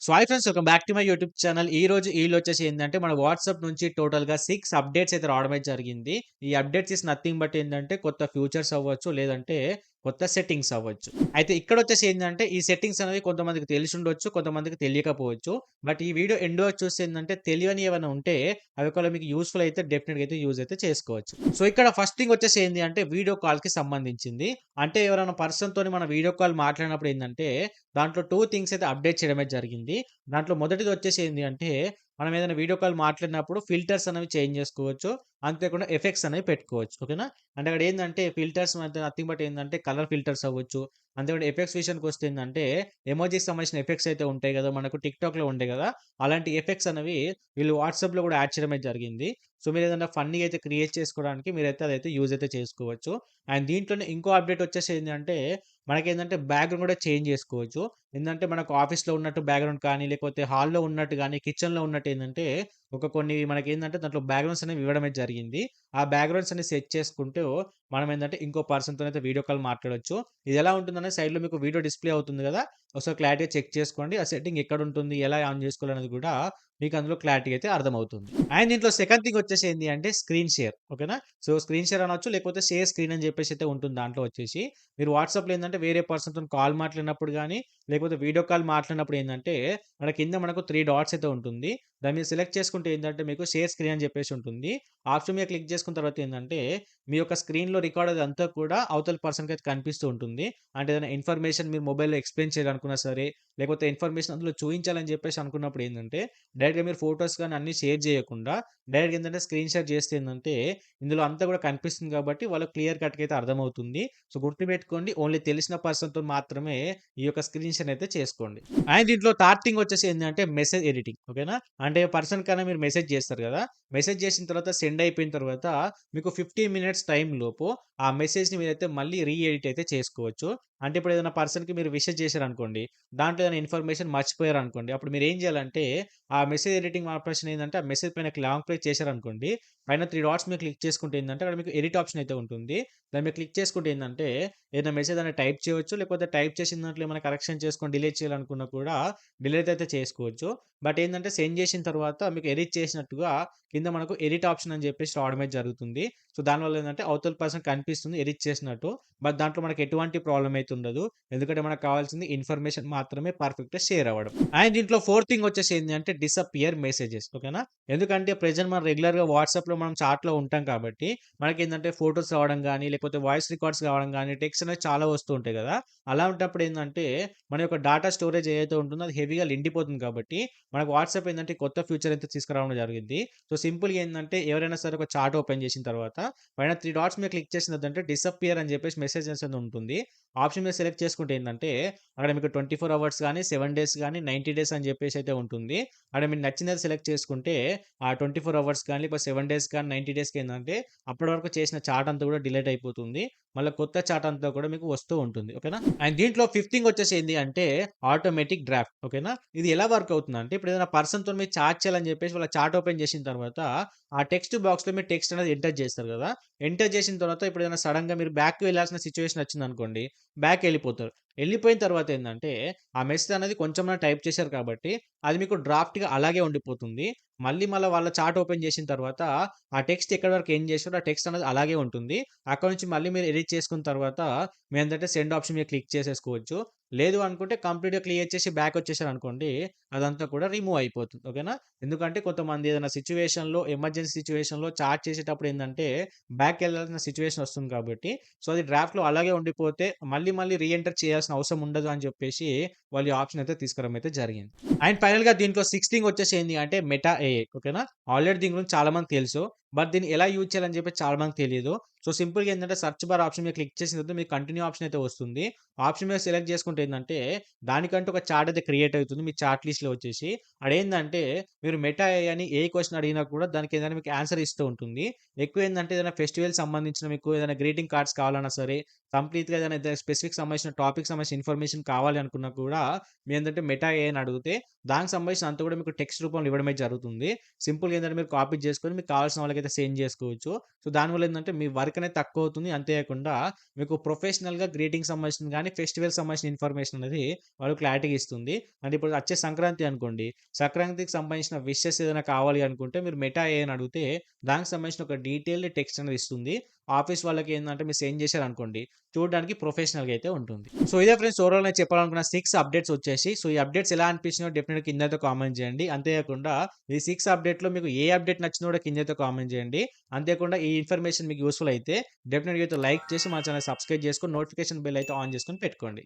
So hi friends, welcome back to my YouTube channel. ఈరోజు ఈళ్ళొచ్చేసి ఏందంటే, మన వాట్సాప్ నుంచి టోటల్‌గా 6 అప్డేట్స్ అయితే రావడం అయితే జరిగింది. ఈ అప్డేట్స్ ఈస్ నథింగ్ బట్ ఏందంటే, కొత్త ఫ్యూచర్స్ అవ్వచ్చు, లేదంటే కొత్త సెట్టింగ్స్ అవ్వచ్చు. అయితే ఇక్కడొచ్చేసి ఏందంటే, ఈ సెట్టింగ్స్ అనేవి కొంతమందికి తెలిసుండొచ్చు, కొంతమందికి తెలియకపోవచ్చు. బట్ ఈ వీడియో ఎండ్ వరకు చూస్తే ఏందంటే, తెలియనివి ఏమైనా ఉంటే అవి ఒకవేళ మీకు యూజ్‌ఫుల్ అయితే డెఫినిట్‌గా అయితే యూజ్ అయితే చేసుకోవచ్చు. సో ఇక్కడ ఫస్ట్ థింగ్ వచ్చేసి ఏంది అంటే, వీడియో కాల్‌కి సంబంధించింది. అంటే ఎవరైనా పర్సన్‌తోని మనం వీడియో కాల్ మాట్లాడినప్పుడు ఏందంటే, దాంట్లో 2 థింగ్స్ అయితే అప్డేట్ చేయడమే జరిగింది. దాంట్లో మొదటిది వచ్చేసి ఏంది అంటే, మనం ఏదైనా వీడియో కాల్ మాట్లాడినప్పుడు ఫిల్టర్స్ అనేవి చేంజ్ చేసుకోవచ్చు. అంతేకాకుండా ఎఫెక్ట్స్ అనేవి పెట్టుకోవచ్చు. ఓకేనా? అంటే అక్కడ ఏందంటే ఫిల్టర్స్ అంటే నథింగ్ బట్ ఏందంటే కలర్ ఫిల్టర్స్ అవ్వచ్చు. అంతేకాకుండా ఎఫెక్ట్స్ విషయానికొస్తే ఏందంటే ఎమోజికి సంబంధించిన ఎఫెక్ట్స్ అయితే ఉంటాయి గదా! మనకు టిక్‌టాక్‌లో ఉంటాయి గదా! అలాంటి ఎఫెక్ట్స్ అనేవి వీళ్ళు వాట్సాప్‌లో గూడా యాడ్ చేయడమే జరిగింది. సో, మీరేదైనా ఫన్నీగా అయితే క్రియేట్ చేసుకోవడానికి మీరైతే అదైతే యూజ్ అయితే చేసుకోవచ్చు. అండ్ దీంట్లోనే ఇంకో అప్డేట్ వచ్చేసి ఏందంటే, మనకేందంటే బ్యాక్‌గ్రౌండ్ గూడా చేంజ్ జేసుకోవచ్చు. ఏందంటే మనకు ఆఫీస్‌లో ఉన్నట్టు బ్యాక్‌గ్రౌండ్ కానీ, లేకపోతే హాల్‌లో ఉన్నట్టు గాని, కిచెన్‌లో ఉన్నట్టు ఏందంటే, కొన్ని మనకేందంటే దాంట్లో బ్యాక్‌గ్రౌండ్స్ అనేవి ఇవ్వడమే జరిగింది. ఆ బ్యాక్‌గ్రౌండ్స్ అన్ని సెట్ చేసుకుంటూ మనం ఏందంటే ఇంకో పర్సన్‌తోనైతే వీడియో కాల్ మాట్లాడొచ్చు. ఇది ఎలా ఉంటుందంటే సైడ్‌లో మీకు వీడియో డిస్‌ప్లే అవుతుంది గదా! ఒకసారి క్లారిటీగా చెక్ చేసుకోండి. ఆ సెట్టింగ్ ఎక్కడుంటుంది? ఎలా ఆన్ జేసుకోవాలనేది గూడా మీకు అందులో క్లారిటీగా అయితే అర్థమవుతుంది. అండ్ దీంట్లో సెకండ్ థింగ్ వచ్చేసి ఏంది అంటే స్క్రీన్ షేర్. ఓకేనా? సో, స్క్రీన్ షేర్ అనొచ్చు, లేకపోతే షేర్ స్క్రీన్ అని జెప్పేసి అయితే ఉంటుంది దాంట్లో వచ్చేసి. మీరు వాట్సాప్‌లో ఏందంటే వేరే పర్సన్‌తోని కాల్ మాట్లాడినప్పుడు గాని, లేకపోతే వీడియో కాల్ మాట్లాడినప్పుడు ఏందంటే, కింద మనకు 3 డాట్స్ అయితే ఉంటుంది. దాన్ని మీరు సెలెక్ట్ చేసుకుంటే ఏందంటే, మీకు షేర్ స్క్రీన్ అని చెప్పేసి ఉంటుంది. ఆప్షన్ మీద క్లిక్ చేసుకున్న తర్వాత ఏందంటే, మీ యొక్క స్క్రీన్‌లో రికార్డ్ అదంతా కూడా అవతల పర్సన్‌కి అయితే కనిపిస్తూ ఉంటుంది. అంటే ఏదైనా ఇన్ఫర్మేషన్ మీరు మొబైల్‌లో ఎక్స్‌ప్లెయిన్ చేయాలనుకున్నా సరే, లేకపోతే ఇన్ఫర్మేషన్ అందులో చూయించాలని చెప్పేసి అనుకున్నప్పుడు ఏందంటే, డైరెక్ట్‌గా మీరు ఫోటోస్ గాని అన్నీ షేర్ చేయకుండా, డైరెక్ట్‌గా ఏందంటే స్క్రీన్ షాట్ చేస్తే ఏందంటే, ఇందులో అంతా కూడా కనిపిస్తుంది కాబట్టి వాళ్ళకి క్లియర్ కట్‌గా అయితే అర్థమవుతుంది. సో, గుర్తుపెట్టుకోండి, ఓన్లీ తెలిసిన పర్సన్‌తోని మాత్రమే ఈ యొక్క స్క్రీన్ షేర్ అయితే చేసుకోండి. అండ్ దీంట్లో థర్డ్ థింగ్ వచ్చేసి ఏందంటే మెసేజ్ ఎడిటింగ్. ఓకేనా? అంటే పర్సన్ కన్నా మీరు మెసేజ్ చేస్తారు గదా! మెసేజ్ చేసిన తర్వాత సెండ్ అయిపోయిన తర్వాత మీకు 15 మినిట్స్ టైమ్ లోపు ఆ మెసేజ్‌ని మీరైతే మళ్ళీ ఎడిట్ అయితే చేసుకోవచ్చు. అంటే ఇప్పుడు ఏదైనా పర్సన్‌కి మీరు విషెస్ చేశారనుకోండి. దాంట్లో ఏదైనా ఇన్ఫర్మేషన్ మర్చిపోయారనుకోండి. అప్పుడు మీరేం చేయాలంటే ఆ మెసేజ్ ఎడిటింగ్ ఆపరేషన్ ఏందంటే ఆ మెసేజ్ పైన లాంగ్ ప్రెస్ చేశారనుకోండి. పైన 3 డాట్స్ మీద క్లిక్ చేసుకుంటే ఏందంటే అక్కడ మీకు ఎడిట్ ఆప్షన్ అయితే ఉంటుంది. దాని మీద క్లిక్ చేసుకుంటే ఏందంటే ఏదైనా మెసేజ్ అనేది టైప్ చేయవచ్చు. లేకపోతే టైప్ చేసిన దాంట్లో ఏమైనా కరెక్షన్ చేసుకొని డిలీట్ చేయాలనుకున్నా కూడా డిలీట్ అయితే చేసుకోవచ్చు. బట్ ఏందంటే సెండ్ చేసిన తర్వాత మీకు ఎడిట్ చేసినట్టుగా కింద మనకు ఎడిట్ ఆప్షన్ అని చెప్పేసి రావడమే జరుగుతుంది. సో, దానివల్ల ఏందంటే అవతల పర్సన్ కనిపిస్తుంది ఎడిట్ చేసినట్టు. బట్ దాంట్లో మనకు ఎటువంటి ప్రాబ్లమ్ అయితే ఉండదు. ఎందుకంటే మనకు కావాల్సింది ఇన్ఫర్మేషన్ మాత్రమే పర్ఫెక్ట్‌గా షేర్ అవ్వడం. అండ్ దీంట్లో ఫోర్త్ థింగ్ వచ్చేసి ఏంది అంటే డిసపియర్ మెసేజెస్. ఓకేనా? ఎందుకంటే ప్రెజెంట్ మనం రెగ్యులర్‌గా వాట్సాప్‌లో మనం చాట్‌లో ఉంటాం కాబట్టి మనకేందంటే ఫోటోస్ రావడం గాని, లేకపోతే వాయిస్ రికార్డ్స్ రావడం గాని, టెక్స్ట్ అనేది చాలా వస్తూ ఉంటాయి గదా! అలా ఉంటప్పుడు ఏందంటే, మన యొక్క డేటా స్టోరేజ్ ఏదైతే ఉంటుందో అది హెవీగా నిండిపోతుంది కాబట్టి, మనకు వాట్సాప్ ఏందంటే కొత్త ఫీచర్ అయితే తీసుకురావడం జరిగింది. సో, సింపుల్‌గా ఏందంటే ఎవరైనా సరే ఒక చాట్ ఓపెన్ చేసిన తర్వాత పైన 3 డాట్స్ మీద క్లిక్ చేసినదంటే డిసపియర్ అని చెప్పేసి మెసేజెస్ అని ఉంటుంది. ఆప్షన్ మీద సెలెక్ట్ చేసుకుంటే ఏందంటే, అక్కడ మీకు 24 అవర్స్ గాని, 7 డేస్ గాని, 90 డేస్ అని చెప్పేసి అయితే ఉంటుంది. అక్కడ మీకు నచ్చినది సెలెక్ట్ చేసుకుంటే, ఆ 24 అవర్స్ గాని, లేకపోతే 7 డేస్ గాని, 90 డేస్‌కి ఏందంటే అప్పటి వరకు చేసిన చాట్ అంతా కూడా డిలీట్ అయిపోతుంది. మళ్ళా కొత్త చాట్ అంతా కూడా మీకు వస్తూ ఉంటుంది. ఓకేనా? అండ్ దీంట్లో ఫిఫ్త్ థింగ్ వచ్చేసి ఏంది అంటే ఆటోమేటిక్ డ్రాఫ్ట్. ఓకేనా? ఇది ఎలా వర్క్ అవుతుందంటే ఇప్పుడు ఏదైనా పర్సన్‌తోని మీరు చాట్ చేయాలని చెప్పేసి వాళ్ళ చాట్ ఓపెన్ చేసిన తర్వాత ఆ టెక్స్ట్ బాక్స్‌లో మీరు టెక్స్ట్ అనేది ఎంటర్ చేస్తారు కదా! ఎంటర్ చేసిన తర్వాత ఇప్పుడు ఏదైనా సడెన్‌గా మీరు బ్యాక్‌కి వెళ్ళాల్సిన సిట్యుయేషన్ వచ్చిందనుకోండి. బ్యాక్ ఎళ్ళిపోతారు. ఎళ్ళిపోయిన తర్వాత ఏందంటే ఆ మెసేజ్ అనేది కొంచెమన్నా టైప్ చేశారు కాబట్టి అది మీకు డ్రాఫ్ట్‌గా అలాగే ఉండిపోతుంది. మళ్ళా వాళ్ళ చాట్ ఓపెన్ చేసిన తర్వాత ఆ టెక్స్ట్ ఎక్కడి వరకు ఎండ్ చేసారో ఆ టెక్స్ట్ అనేది అలాగే ఉంటుంది. అక్కడి నుంచి మళ్ళీ మీరు ఎడిట్ చేసుకున్న తర్వాత మీరేంటంటే సెండ్ ఆప్షన్ మీద క్లిక్ చేసేసుకోవచ్చు. లేదు అనుకుంటే కంప్లీట్‌గా క్లియర్ చేసి బ్యాక్ వచ్చేసారనుకోండి, అదంతా కూడా రిమూవ్ అయిపోతుంది. ఓకేనా? ఎందుకంటే కొంతమంది ఏదైనా సిట్యుయేషన్‌లో ఎమర్జెన్సీ సిట్యుయేషన్‌లో చాట్ చేసేటప్పుడు ఏందంటే బ్యాక్‌కెళ్ళాల్సిన సిట్యుయేషన్ వస్తుంది కాబట్టి, సో, అది డ్రాఫ్ట్‌లో అలాగే ఉండిపోతే మళ్ళీ రీ ఎంటర్ చేయాల్సిన అవసరం ఉండదు అని చెప్పేసి వాళ్ళు ఈ ఆప్షన్ అయితే తీసుకురావడం అయితే జరిగింది. అండ్ ఫైనల్‌గా దీంట్లో సిక్స్త్ థింగ్ వచ్చేసి ఏంది అంటే మెటా ఏఐ. ఓకేనా? ఆల్రెడీ దీని గురించి చాలా మందికి తెలుసు. బట్ దీన్ని ఎలా యూజ్ చేయాలని చెప్పి చాలా మందికి తెలీదు. సో, సింపుల్‌గా ఏందంటే సెర్చ్ బార్ ఆప్షన్ మీద క్లిక్ చేసిన తర్వాత మీకు కంటిన్యూ ఆప్షన్ అయితే వస్తుంది. ఆప్షన్ మీద సెలెక్ట్ చేసుకుంటే ఏందంటే దానికంటూ ఒక చార్ట్ అయితే క్రియేట్ అవుతుంది. మీ చాట్ లిస్ట్‌లో వచ్చేసి. అదేందంటే మీరు మెటా ఏఐ అని ఏ క్వెషన్ అడిగినా కూడా దానికి ఏదైనా మీకు ఆన్సర్ ఇస్తూ ఉంటుంది. ఎక్కువ ఏందంటే ఏదైనా ఫెస్టివల్‌కి సంబంధించిన మీకు ఏదైనా గ్రీటింగ్ కార్డ్స్ కావాలన్నా సరే, కంప్లీట్‌గా ఏదైనా స్పెసిఫిక్ సంబంధించిన టాపిక్‌కి సంబంధించిన ఇన్ఫర్మేషన్ కావాలి అనుకున్నా కూడా మీరేందంటే మెటా ఏఐని అడిగితే దానికి సంబంధించిన అంతా కూడా మీకు టెక్స్ట్ రూపంలో ఇవ్వడమే జరుగుతుంది. సింపుల్‌గా ఏందంటే మీరు కాపీ చేసుకొని మీకు కావాల్సిన వాళ్ళకైతే సెండ్ చేసుకోవచ్చు. సో, దానివల్ల ఏందంటే మీ వర్క్ అనేది తక్కువవుతుంది. అంతే కాకుండా మీకు ప్రొఫెషనల్‌గా గ్రీటింగ్స్ సంబంధించింది గాని, ఫెస్టివల్‌కి సంబంధించిన ఇన్ఫర్మేషన్ అనేది వాళ్ళు క్లారిటీగా ఇస్తుంది. అంటే ఇప్పుడు వచ్చే సంక్రాంతి అనుకోండి. సంక్రాంతికి సంబంధించిన విషెస్ ఏదైనా కావాలి అనుకుంటే మీరు మెటా ఏఐని అడిగితే దానికి సంబంధించిన ఒక డీటెయిల్డ్ టెక్స్ట్ అనేది ఇస్తుంది. ఆఫీస్ వాళ్ళకి ఏందంటే మీరు సెండ్ చేశారనుకోండి, చూడడానికి ప్రొఫెషనల్‌గా అయితే ఉంటుంది. సో, ఇదే ఫ్రెండ్స్ ఓవరాల్‌గా నేను చెప్పాలనుకున్న 6 అప్డేట్స్ వచ్చేసి. సో, ఈ అప్డేట్స్ ఎలా అనిపించినాయో డెఫినిట్‌గా కిందైతే కామెంట్ చేయండి. అంతే కాకుండా ఈ 6 అప్డేట్‌లో మీకు ఏ అప్డేట్ నచ్చిందో కూడా కిందైతే కామెంట్ చేయండి. అంతేకాకుండా ఈ ఇన్ఫర్మేషన్ మీకు యూజ్‌ఫుల్ అయితే డెఫినిట్‌గా అయితే లైక్ చేసి మన ఛానెల్ సబ్స్క్రైబ్ చేసుకొని నోటిఫికేషన్ బెల్ అయితే ఆన్ చేసుకొని పెట్టుకోండి.